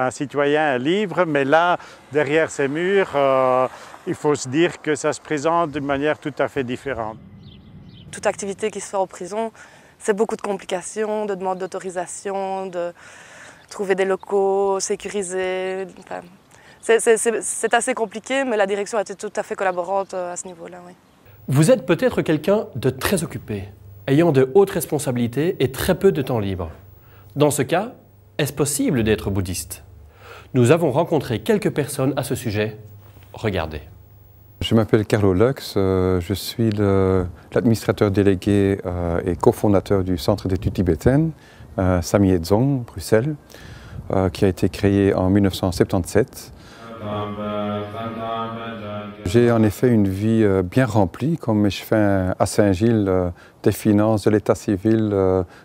un citoyen libre, mais là, derrière ces murs, il faut se dire que ça se présente d'une manière tout à fait différente. Toute activité qui se fait en prison, c'est beaucoup de complications, de demandes d'autorisation, de trouver des locaux sécurisés. Enfin, c'est assez compliqué, mais la direction a été tout à fait collaborante à ce niveau-là. Oui. Vous êtes peut-être quelqu'un de très occupé, ayant de hautes responsabilités et très peu de temps libre. Dans ce cas, est-ce possible d'être bouddhiste? Nous avons rencontré quelques personnes à ce sujet. Regardez. Je m'appelle Carlo Lux, je suis l'administrateur délégué et cofondateur du Centre d'études tibétaines, Samye Dzong, Bruxelles, qui a été créé en 1977. J'ai en effet une vie bien remplie, comme je fais à Saint-Gilles des finances, de l'état civil,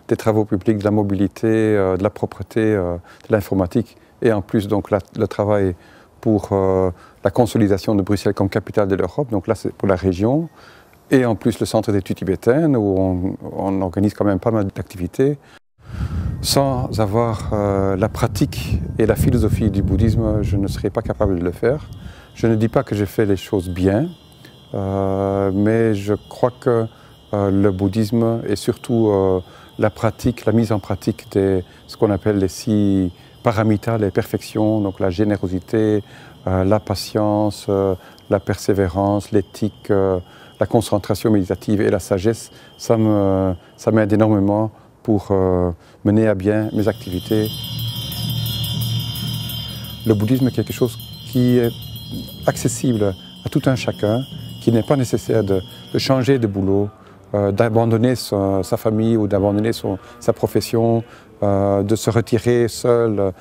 des travaux publics, de la mobilité, de la propreté, de l'informatique et en plus donc le travail pour la consolidation de Bruxelles comme capitale de l'Europe, donc là c'est pour la région, et en plus le centre d'études tibétaines où on organise quand même pas mal d'activités. Sans avoir la pratique et la philosophie du bouddhisme, je ne serais pas capable de le faire. Je ne dis pas que je fais les choses bien, mais je crois que le bouddhisme et surtout la pratique, la mise en pratique de ce qu'on appelle les 6 paramitas, les perfections, donc la générosité, la patience, la persévérance, l'éthique, la concentration méditative et la sagesse, ça m'aide énormément pour mener à bien mes activités. Le bouddhisme est quelque chose qui est accessible à tout un chacun, qui n'est pas nécessaire de changer de boulot, d'abandonner sa famille ou d'abandonner sa profession, de se retirer seul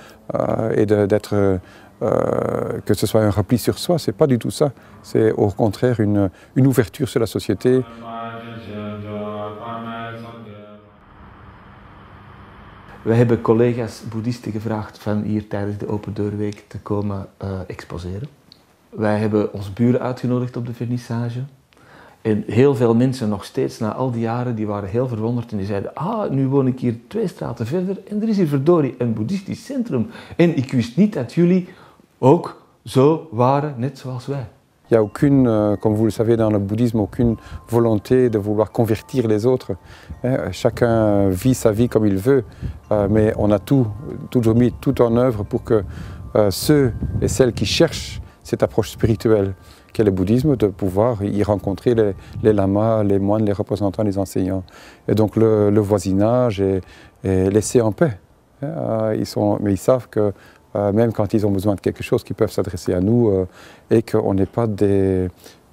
et d'être, que ce soit un repli sur soi, c'est pas du tout ça. C'est au contraire une ouverture sur la société. We hebben collega's boeddhisten gevraagd van hier tijdens de Open Deurweek te komen exposeren. Wij hebben onze buren uitgenodigd op de vernissage. En heel veel mensen nog steeds na al die jaren, die waren heel verwonderd en die zeiden: ah, nu woon ik hier 2 straten verder en er is hier verdorie een boeddhistisch centrum. En ik wist niet dat jullie ook zo waren, net zoals wij. Il n'y a aucune, comme vous le savez dans le bouddhisme, aucune volonté de vouloir convertir les autres. Chacun vit sa vie comme il veut, mais on a toujours mis tout en œuvre pour que ceux et celles qui cherchent cette approche spirituelle qu'est le bouddhisme, de pouvoir y rencontrer les lamas, les moines, les représentants, les enseignants. Et donc le voisinage est laissé en paix. Mais ils savent que même quand ils ont besoin de quelque chose, qu'ils peuvent s'adresser à nous et qu'on n'est pas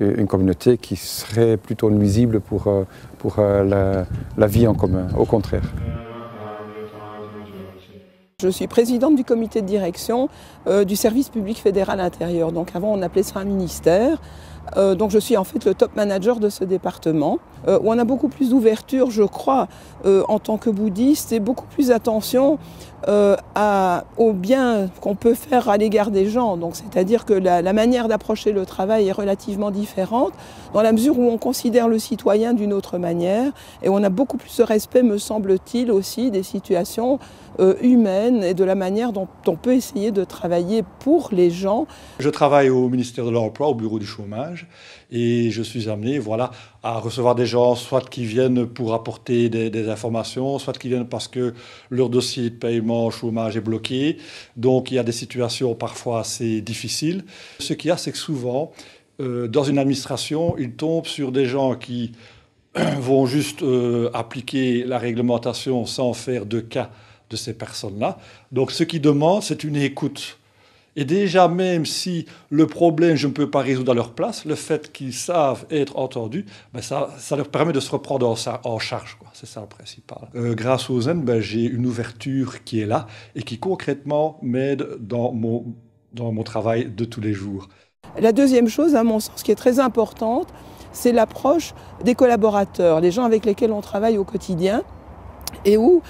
une communauté qui serait plutôt nuisible pour la vie en commun, au contraire. Je suis présidente du comité de direction du service public fédéral intérieur. Donc avant on appelait ça un ministère. Donc je suis en fait le top manager de ce département, où on a beaucoup plus d'ouverture, je crois, en tant que bouddhiste, et beaucoup plus attention au bien qu'on peut faire à l'égard des gens. Donc c'est-à-dire que la manière d'approcher le travail est relativement différente, dans la mesure où on considère le citoyen d'une autre manière, et on a beaucoup plus de respect, me semble-t-il, aussi des situations humaines et de la manière dont on peut essayer de travailler pour les gens. Je travaille au ministère de l'Emploi, au bureau du chômage, et je suis amené à recevoir des gens, soit qui viennent pour apporter des informations, soit qui viennent parce que leur dossier de paiement au chômage est bloqué. Donc il y a des situations parfois assez difficiles. Ce qu'il y a, c'est que souvent, dans une administration, ils tombent sur des gens qui vont juste appliquer la réglementation sans faire de cas de ces personnes-là. Donc ce qu'ils demandent, c'est une écoute. Et déjà, même si le problème, je ne peux pas résoudre à leur place, le fait qu'ils savent être entendus, ben ça leur permet de se reprendre en charge. C'est ça le principal. Grâce au Zen, ben, j'ai une ouverture qui est là et qui concrètement m'aide dans mon travail de tous les jours. La deuxième chose, à mon sens, qui est très importante, c'est l'approche des collaborateurs, les gens avec lesquels on travaille au quotidien. et où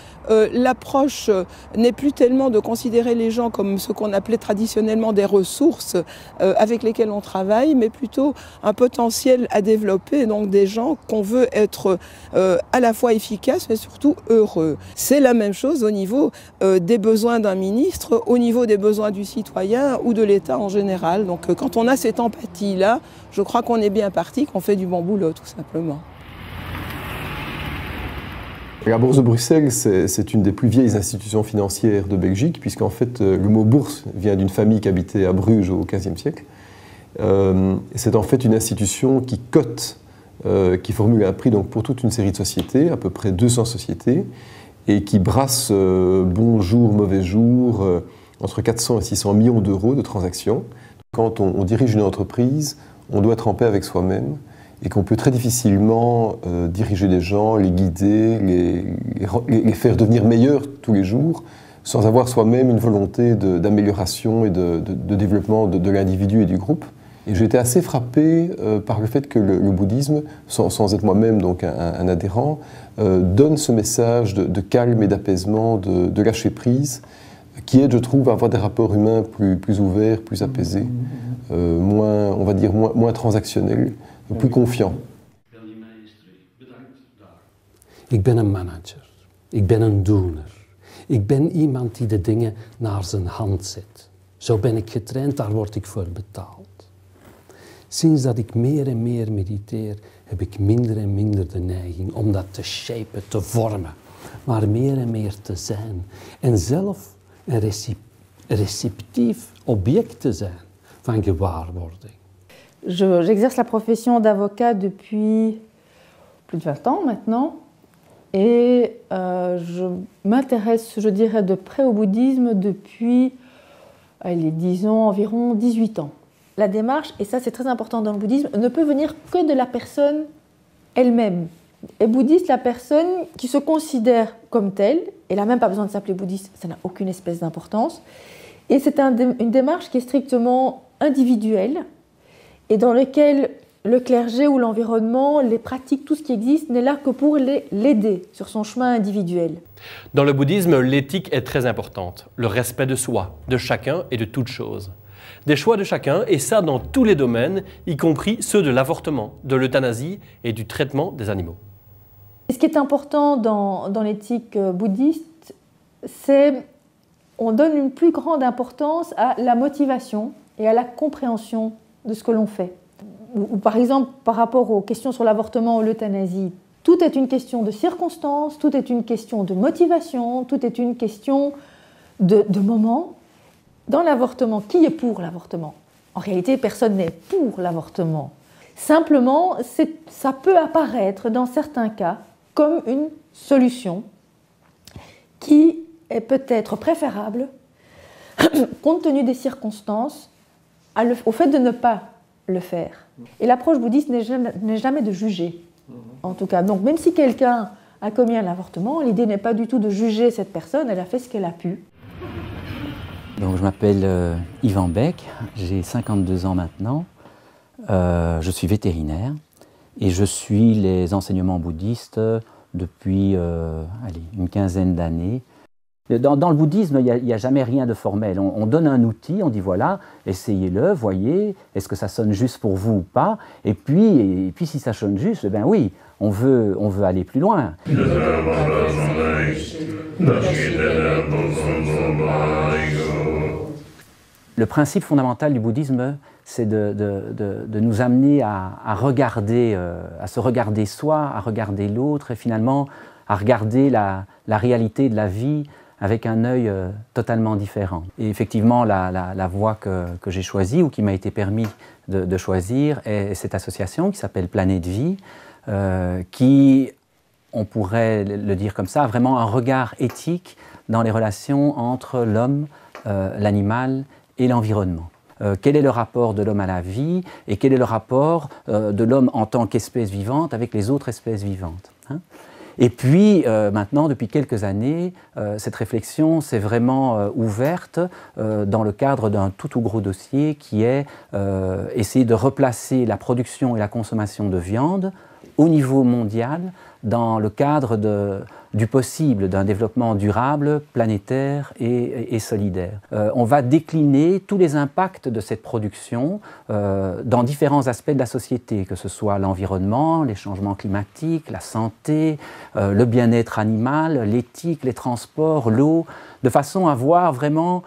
l'approche n'est plus tellement de considérer les gens comme ce qu'on appelait traditionnellement des ressources avec lesquelles on travaille, mais plutôt un potentiel à développer, donc des gens qu'on veut être à la fois efficaces, mais surtout heureux. C'est la même chose au niveau des besoins d'un ministre, au niveau des besoins du citoyen ou de l'État en général. Donc quand on a cette empathie-là, je crois qu'on est bien parti, qu'on fait du bon boulot, tout simplement. La Bourse de Bruxelles, c'est une des plus vieilles institutions financières de Belgique, puisqu'en fait, le mot bourse vient d'une famille qui habitait à Bruges au XVe siècle. C'est en fait une institution qui cote, qui formule un prix donc, pour toute une série de sociétés, à peu près 200 sociétés, et qui brasse bon jour, mauvais jour, entre 400 et 600 millions d'euros de transactions. Quand on dirige une entreprise, on doit être en paix avec soi-même, et qu'on peut très difficilement diriger les gens, les guider, les faire devenir meilleurs tous les jours, sans avoir soi-même une volonté d'amélioration et de développement de l'individu et du groupe. Et j'ai été assez frappé par le fait que le bouddhisme, sans être moi-même donc un adhérent, donne ce message de calme et d'apaisement, de lâcher prise, qui aide, je trouve, à avoir des rapports humains plus ouverts, plus apaisés, moins, on va dire, moins transactionnels, plus confiant. Ik ben een manager. Ik ben een doener. Ik ben iemand die de dingen naar zijn hand zet. Zo ben ik getraind, daar word ik voor betaald. Sinds dat ik meer en meer mediteer, heb ik minder en minder de neiging om dat te shapen, te vormen. Maar meer en meer te zijn. En zelf een receptief object te zijn van gewaarwording. J'exerce la profession d'avocat depuis plus de 20 ans maintenant et je m'intéresse, je dirais, de près au bouddhisme depuis, disons, environ 18 ans. La démarche, et ça c'est très important dans le bouddhisme, ne peut venir que de la personne elle-même. Et bouddhiste, la personne qui se considère comme telle, elle n'a même pas besoin de s'appeler bouddhiste, ça n'a aucune espèce d'importance, et c'est une démarche qui est strictement individuelle, et dans lequel le clergé ou l'environnement, les pratiques, tout ce qui existe, n'est là que pour l'aider sur son chemin individuel. Dans le bouddhisme, l'éthique est très importante. Le respect de soi, de chacun et de toute chose. Des choix de chacun, et ça dans tous les domaines, y compris ceux de l'avortement, de l'euthanasie et du traitement des animaux. Ce qui est important dans l'éthique bouddhiste, c'est qu'on donne une plus grande importance à la motivation et à la compréhension de ce que l'on fait. Ou par exemple, par rapport aux questions sur l'avortement ou l'euthanasie, tout est une question de circonstances, tout est une question de motivation, tout est une question de moment. Dans l'avortement, qui est pour l'avortement? En réalité, personne n'est pour l'avortement. Simplement, ça peut apparaître dans certains cas comme une solution qui est peut-être préférable, compte tenu des circonstances, au fait de ne pas le faire. Et l'approche bouddhiste n'est jamais de juger, en tout cas. Donc même si quelqu'un a commis un avortement, l'idée n'est pas du tout de juger cette personne, elle a fait ce qu'elle a pu. Donc, je m'appelle Yvan Beck, j'ai 52 ans maintenant, je suis vétérinaire et je suis les enseignements bouddhistes depuis une quinzaine d'années. Dans le bouddhisme, il n'y a jamais rien de formel. On donne un outil, on dit voilà, essayez-le, voyez, est-ce que ça sonne juste pour vous ou pas? Et puis si ça sonne juste, eh bien oui, on veut aller plus loin. Le principe fondamental du bouddhisme, c'est de nous amener à regarder, à se regarder soi, à regarder l'autre et finalement à regarder la réalité de la vie avec un œil totalement différent. Et effectivement, la voie que j'ai choisie ou qui m'a été permis de choisir est cette association qui s'appelle Planète Vie, qui, on pourrait le dire comme ça, a vraiment un regard éthique dans les relations entre l'homme, l'animal et l'environnement. Quel est le rapport de l'homme à la vie et quel est le rapport de l'homme en tant qu'espèce vivante avec les autres espèces vivantes, hein? Et puis maintenant, depuis quelques années, cette réflexion s'est vraiment ouverte dans le cadre d'un tout gros dossier qui est essayer de replacer la production et la consommation de viande au niveau mondial dans le cadre du possible d'un développement durable, planétaire et solidaire. On va décliner tous les impacts de cette production dans différents aspects de la société, que ce soit l'environnement, les changements climatiques, la santé, le bien-être animal, l'éthique, les transports, l'eau, de façon à voir vraiment